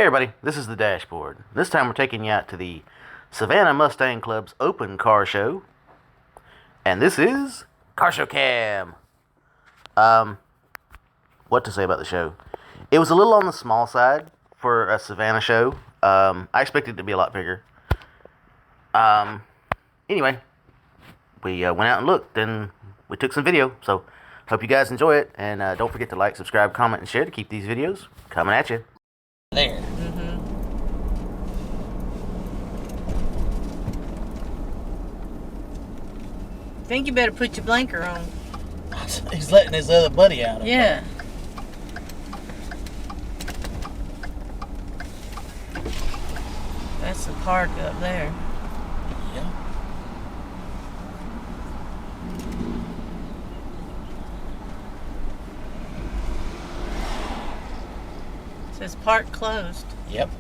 everybody, this is the dashboard. This time we're taking you out to the Savannah Mustang Club's open car show. And this is Car Show Cam. What to say about the show? It was a little on the small side for a Savannah show. I expected it to be a lot bigger. Anyway, we went out and looked and we took some video. So, hope you guys enjoy it. And don't forget to like, subscribe, comment, and share to keep these videos coming at you. There. I think you better put your blinker on. He's letting his other buddy out. Yeah. That's the park up there. Yeah. It says park closed. Yep.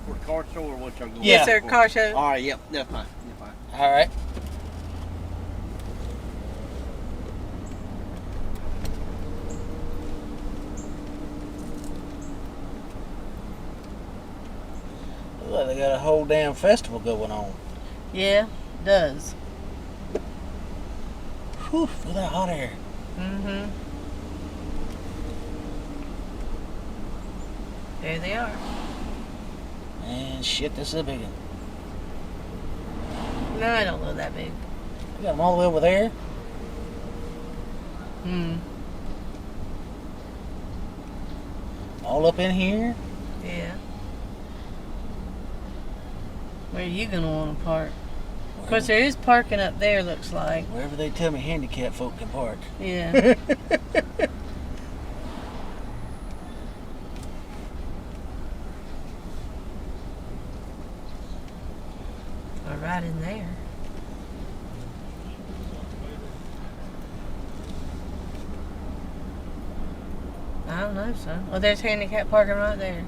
For the car show or what y'all going? Yes, sir. Car show. All right. Yep. That's fine. That's fine. All right. Looks like they got a whole damn festival going on. Yeah, it does. Whew, look at that hot air. There they are. Man, shit, this is a big one. No, I don't look that big. We got them all the way over there. All up in here. Yeah. Where are you gonna want to park? Of course, there is parking up there. Looks like. Wherever they tell me handicapped folk can park. Yeah. Or right in there. I don't know, so. Well, there's handicap parking right there.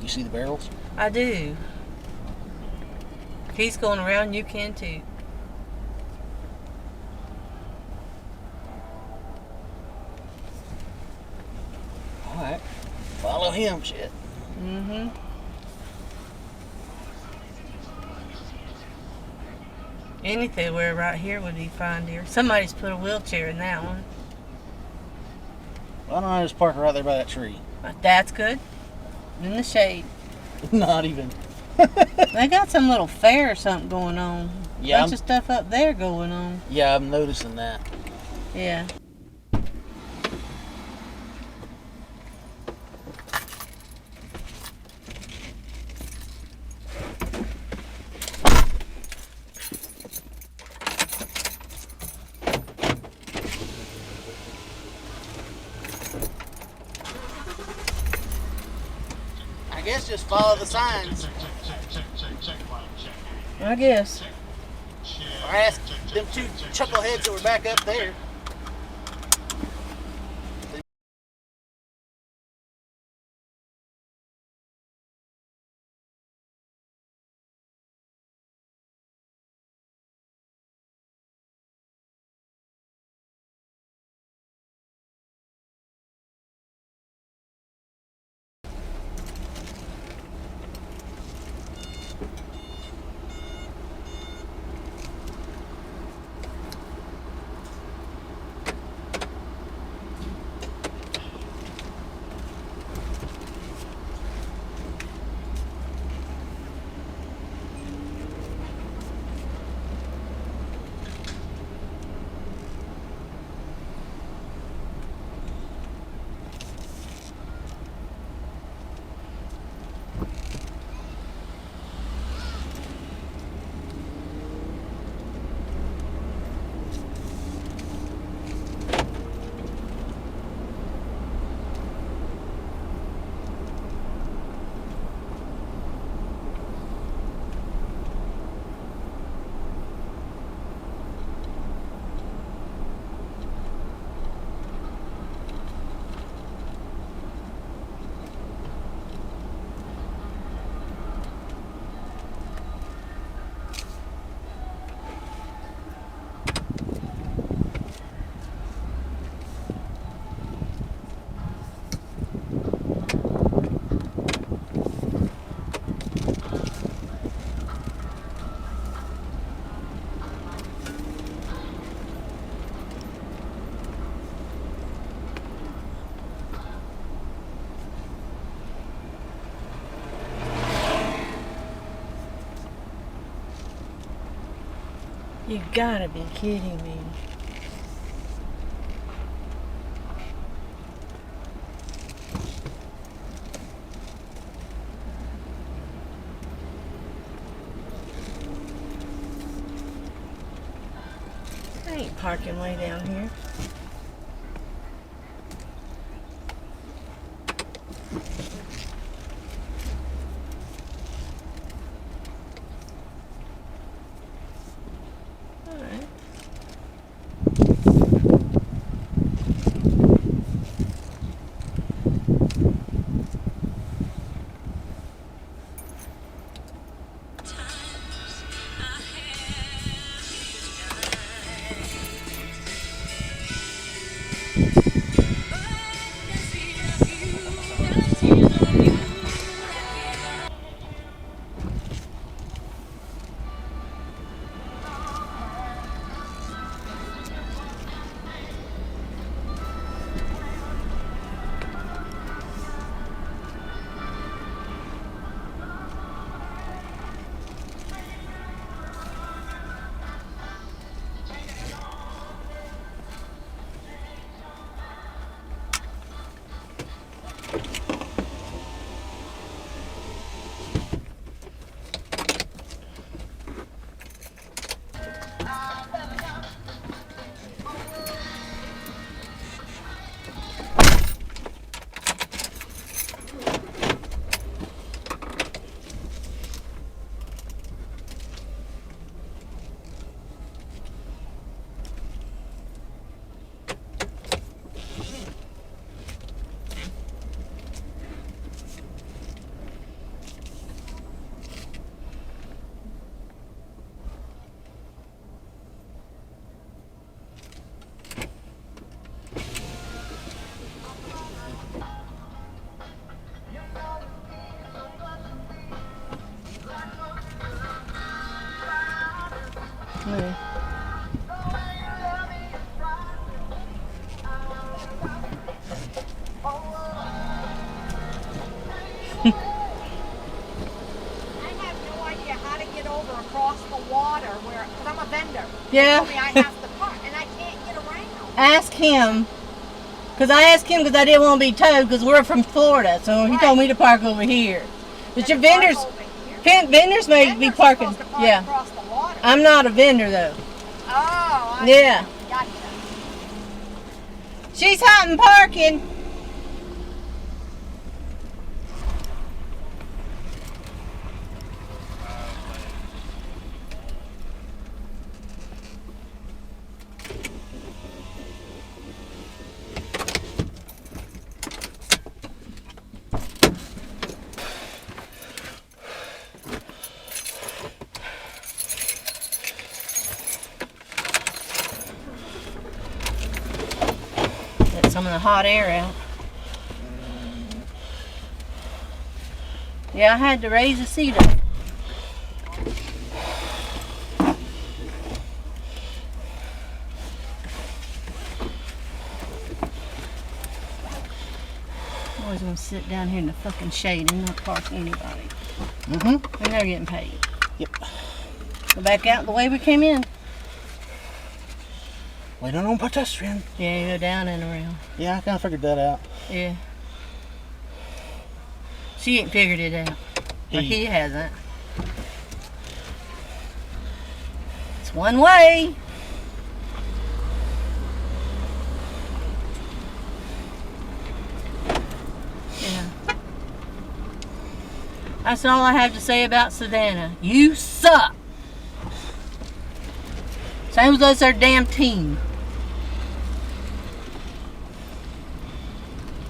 You see the barrels? I do. If he's going around, you can too. All right. Follow him, shit. Anywhere right here would be fine, dear. Somebody's put a wheelchair in that one. Why don't I just park right there by that tree? That's good. In the shade. Not even. They got some little fair or something going on. Yeah. Bunch of stuff up there going on. Yeah, I'm noticing that. Yeah. I guess just follow the signs. I guess. Or ask them two chuckleheads that were back up there. You gotta be kidding me. I ain't parking way down here. Alright. Yeah. I have no idea how to get over across the water where, because I'm a vendor. Yeah. They told me I have to park and I can't get around. Ask him. Because I asked him because I didn't want to be towed because we're from Florida. So he told me to park over here. But your vendors, vendors may be Vendors are parking. supposed to park Yeah. across the water. I'm not a vendor though. Oh, I Yeah. Gotcha. She's hunting parking. Let some of the hot air out. Yeah, I had to raise the seat up. I'm always gonna sit down here in the fucking shade and not park anybody. Mm-hmm. And they're getting paid. Yep. Go back out the way we came in. Waiting on pedestrian. Yeah, you go down and around. Yeah, I kind of figured that out. Yeah. She ain't figured it out. Or he hasn't. It's one way. Yeah. That's all I have to say about Savannah. You suck. Same as us, our damn team.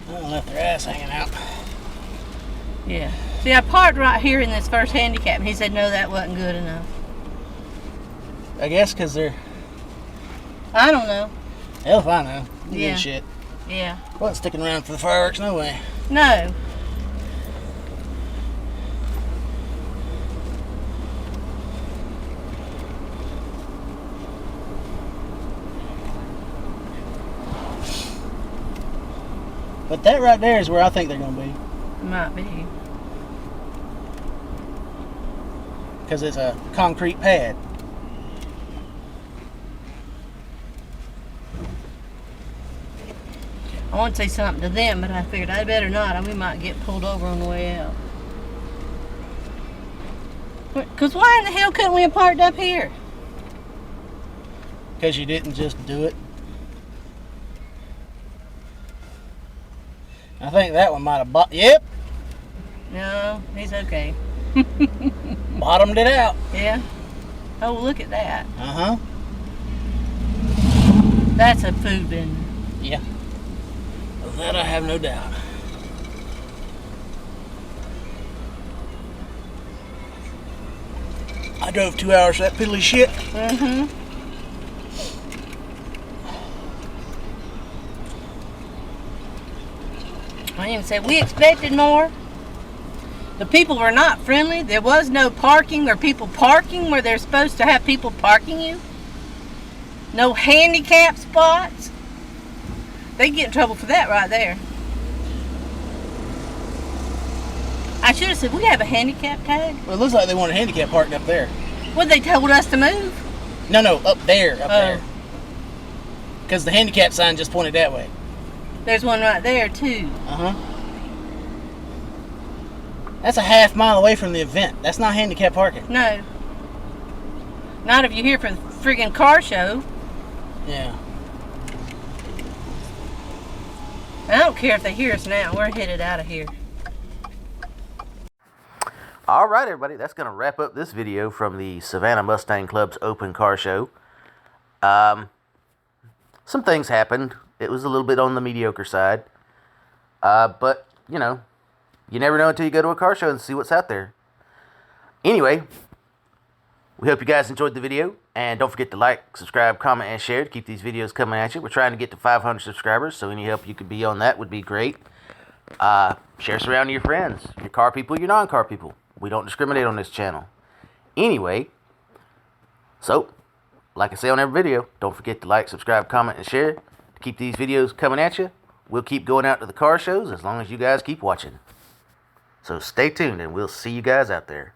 Oh, left their ass hanging out. Yeah. See, I parked right here in this first handicap, and he said, no, that wasn't good enough. I guess because they're... I don't know. Hell if I know. You Yeah. good shit. Yeah. Wasn't sticking around for the fireworks, no way. No. But that right there is where I think they're going to be. Might be. Because it's a concrete pad. I want to say something to them, but I figured I better not, or we might get pulled over on the way out. Because why in the hell couldn't we have parked up here? Because you didn't just do it. I think that one might have yep. No, he's okay. Bottomed it out. Yeah. Oh, look at that. Uh-huh. That's a food vendor. Yeah. Of that I have no doubt. I drove 2 hours for that piddly shit. Mm-hmm. I even said we expected more. The people were not friendly. There was no parking or people parking where they're supposed to have people parking you. No handicap spots. They get in trouble for that right there. I should have said, we have a handicap tag. Well, it looks like they want a handicap parked up there. Well, they told us to move. No, up there, there. Because the handicap sign just pointed that way. There's one right there, too. Uh-huh. That's a half mile away from the event. That's not handicap parking. No. Not if you're here for the friggin' car show. Yeah. I don't care if they hear us now. We're headed out of here. All right, everybody, that's going to wrap up this video from the Savannah Mustang Club's open car show. Some things happened. It was a little bit on the mediocre side. But, you know, you never know until you go to a car show and see what's out there. Anyway, we hope you guys enjoyed the video. And don't forget to like, subscribe, comment, and share to keep these videos coming at you. We're trying to get to 500 subscribers, so any help you could be on that would be great. Share us around to your friends, your car people, your non-car people. We don't discriminate on this channel. Anyway, so, like I say on every video, don't forget to like, subscribe, comment, and share to keep these videos coming at you. We'll keep going out to the car shows as long as you guys keep watching. So stay tuned, and we'll see you guys out there.